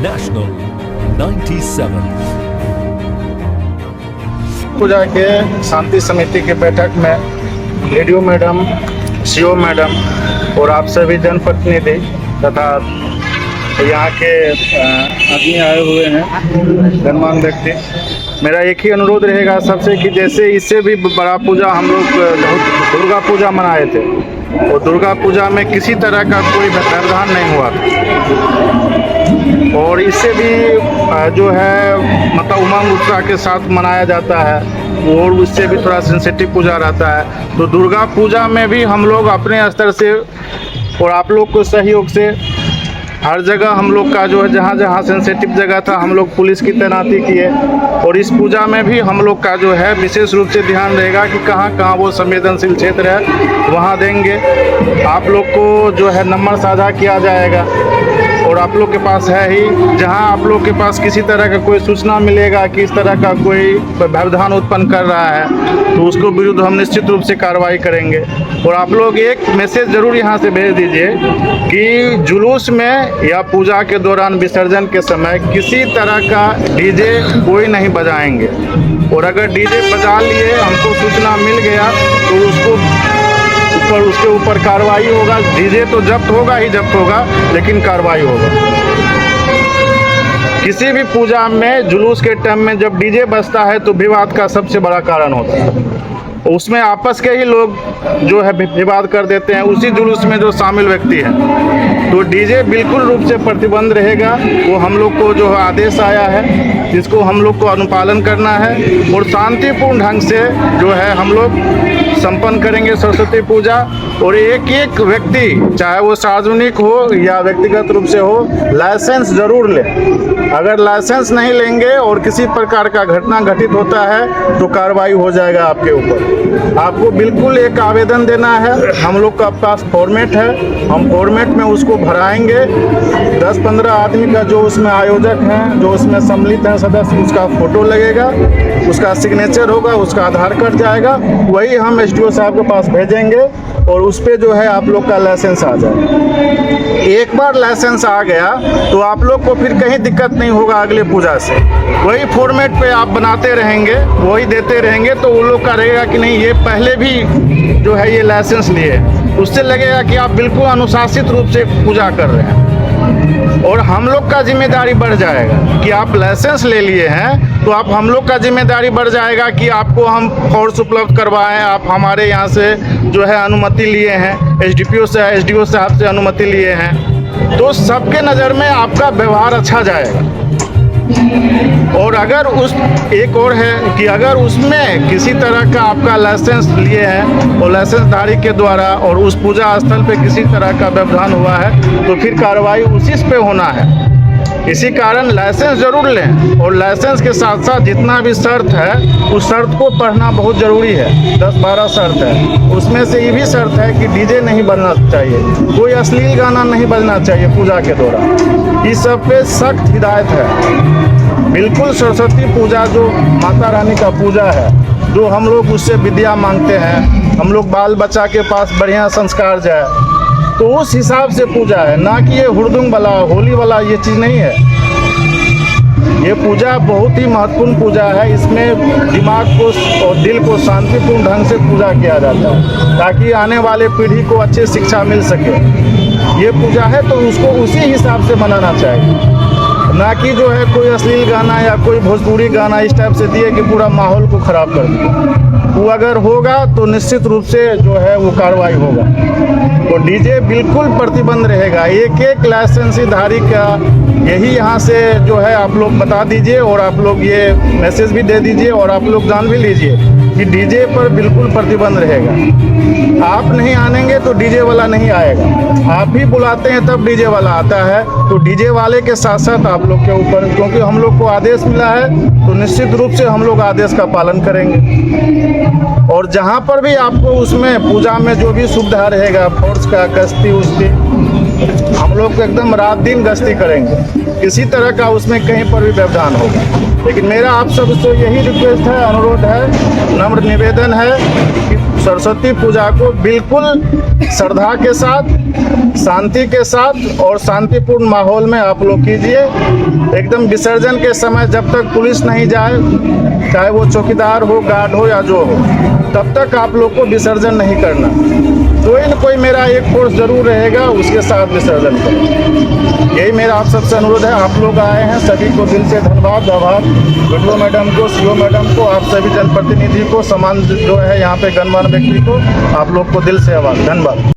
National 97। पूजा के शांति समिति की बैठक में रेडियो मैडम, सीओ मैडम और आप सभी जनप्रतिनिधि तथा यहाँ के आदमी आए हुए हैं, गणमान्य व्यक्ति। मेरा एक ही अनुरोध रहेगा सबसे कि जैसे इससे भी बड़ा पूजा हम लोग दुर्गा पूजा मनाए थे और दुर्गा पूजा में किसी तरह का कोई व्यवधान नहीं हुआ था और इससे भी जो है मतलब उमंग उत्साह के साथ मनाया जाता है और उससे भी थोड़ा सेंसिटिव पूजा रहता है। तो दुर्गा पूजा में भी हम लोग अपने स्तर से और आप लोग को सहयोग से हर जगह हम लोग का जो है जहाँ जहाँ सेंसिटिव जगह था हम लोग पुलिस की तैनाती किए और इस पूजा में भी हम लोग का जो है विशेष रूप से ध्यान रहेगा कि कहाँ कहाँ वो संवेदनशील क्षेत्र है वहाँ देंगे। आप लोग को जो है नंबर साझा किया जाएगा और आप लोग के पास है ही, जहां आप लोग के पास किसी तरह का कोई सूचना मिलेगा कि इस तरह का कोई व्यवधान उत्पन्न कर रहा है तो उसको विरुद्ध हम निश्चित रूप से कार्रवाई करेंगे। और आप लोग एक मैसेज ज़रूर यहां से भेज दीजिए कि जुलूस में या पूजा के दौरान विसर्जन के समय किसी तरह का डीजे कोई नहीं बजाएंगे और अगर डीजे बजा लिए हमको सूचना मिल गया तो उसके ऊपर कार्रवाई होगा। डीजे तो जब्त होगा ही जब्त होगा, लेकिन कार्रवाई होगा। किसी भी पूजा में जुलूस के टाइम में जब डीजे बजता है तो विवाद का सबसे बड़ा कारण होता है। उसमें आपस के ही लोग जो है विवाद कर देते हैं उसी जुलूस में जो शामिल व्यक्ति है। तो डीजे बिल्कुल रूप से प्रतिबंध रहेगा। वो हम लोग को जो आदेश आया है जिसको हम लोग को अनुपालन करना है और शांतिपूर्ण ढंग से जो है हम लोग संपन्न करेंगे सरस्वती पूजा। और एक एक व्यक्ति चाहे वो सार्वजनिक हो या व्यक्तिगत रूप से हो लाइसेंस ज़रूर ले। अगर लाइसेंस नहीं लेंगे और किसी प्रकार का घटना घटित होता है तो कार्रवाई हो जाएगा आपके ऊपर। आपको बिल्कुल एक आवेदन देना है, हम लोग का पास फॉर्मेट है, हम फॉर्मेट में उसको भराएंगे। 10-15 आदमी का जो उसमें आयोजक हैं, जो उसमें सम्मिलित हैं सदस्य, उसका फ़ोटो लगेगा, उसका सिग्नेचर होगा, उसका आधार कार्ड जाएगा, वही हम एसडीओ साहब के पास भेजेंगे और उस पर जो है आप लोग का लाइसेंस आ जाएगा। एक बार लाइसेंस आ गया तो आप लोग को फिर कहीं दिक्कत नहीं होगा अगले पूजा से। वही फॉर्मेट पे आप बनाते रहेंगे, वही देते रहेंगे तो उन लोग का रहेगा कि नहीं ये पहले भी जो है ये लाइसेंस लिए। उससे लगेगा कि आप बिल्कुल अनुशासित रूप से पूजा कर रहे हैं और हम लोग का जिम्मेदारी बढ़ जाएगा कि आप लाइसेंस ले लिए हैं तो आप हम लोग का जिम्मेदारी बढ़ जाएगा कि आपको हम फोर्स उपलब्ध करवाएं। आप हमारे यहाँ से जो है अनुमति लिए हैं, एसडीपीओ से एसडीओ साहब से अनुमति लिए हैं, तो सबके नज़र में आपका व्यवहार अच्छा जाएगा। और अगर उस एक और है कि अगर उसमें किसी तरह का आपका लाइसेंस लिए हैं और लाइसेंसधारी के द्वारा और उस पूजा स्थल पे किसी तरह का व्यवधान हुआ है तो फिर कार्रवाई उसी पे होना है। इसी कारण लाइसेंस ज़रूर लें और लाइसेंस के साथ साथ जितना भी शर्त है उस शर्त को पढ़ना बहुत ज़रूरी है। 10-12 शर्त है, उसमें से ये भी शर्त है कि डीजे नहीं बजना चाहिए, कोई अश्लील गाना नहीं बजना चाहिए पूजा के दौरान। इस सब पे सख्त हिदायत है। बिल्कुल सरस्वती पूजा जो माता रानी का पूजा है, जो हम लोग उससे विद्या मांगते हैं, हम लोग बाल बच्चा के पास बढ़िया संस्कार जाए, तो उस हिसाब से पूजा है, ना कि ये हुड़दुंग वाला होली वाला ये चीज़ नहीं है। ये पूजा बहुत ही महत्वपूर्ण पूजा है। इसमें दिमाग को और दिल को शांतिपूर्ण ढंग से पूजा किया जाता है ताकि आने वाले पीढ़ी को अच्छी शिक्षा मिल सके। ये पूजा है तो उसको उसी हिसाब से मनाना चाहिए, ना कि जो है कोई अश्लील गाना या कोई भोजपुरी गाना इस टाइप से दिए कि पूरा माहौल को ख़राब कर दिए। वो अगर होगा तो निश्चित रूप से जो है वो कार्रवाई होगा। तो डीजे बिल्कुल प्रतिबंध रहेगा। एक एक लाइसेंसीधारी का यही यहाँ से जो है आप लोग बता दीजिए और आप लोग ये मैसेज भी दे दीजिए और आप लोग जान भी लीजिए कि डीजे पर बिल्कुल प्रतिबंध रहेगा। आप नहीं आनेंगे तो डीजे वाला नहीं आएगा, आप ही बुलाते हैं तब डीजे वाला आता है। तो डीजे वाले के साथ साथ आप लोग के ऊपर, क्योंकि हम लोग को आदेश मिला है तो निश्चित रूप से हम लोग आदेश का पालन करेंगे। और जहाँ पर भी आपको उसमें पूजा में जो भी सुविधा रहेगा, फोर्स का गश्ती उसकी, हम लोग एकदम रात दिन गश्ती करेंगे, किसी तरह का उसमें कहीं पर भी व्यवधान होगा। लेकिन मेरा आप सबसे यही रिक्वेस्ट है, अनुरोध है, नम्र निवेदन है कि सरस्वती पूजा को बिल्कुल श्रद्धा के साथ, शांति के साथ और शांतिपूर्ण माहौल में आप लोग कीजिए। एकदम विसर्जन के समय जब तक पुलिस नहीं जाए, चाहे वो चौकीदार हो, गार्ड हो या जो हो, तब तक आप लोग को विसर्जन नहीं करना। कोई न कोई मेरा एक फोर्स जरूर रहेगा, उसके साथ विसर्जन करें। यही मेरा आप सबसे अनुरोध है। आप लोग आए हैं, सभी को दिल से धन्यवाद, आभार। वीडियो मैडम को, सीओ मैडम को, आप सभी जनप्रतिनिधि को, समान जो है यहाँ पे गणमान्य व्यक्ति को, आप लोग को दिल से आभार, धन्यवाद।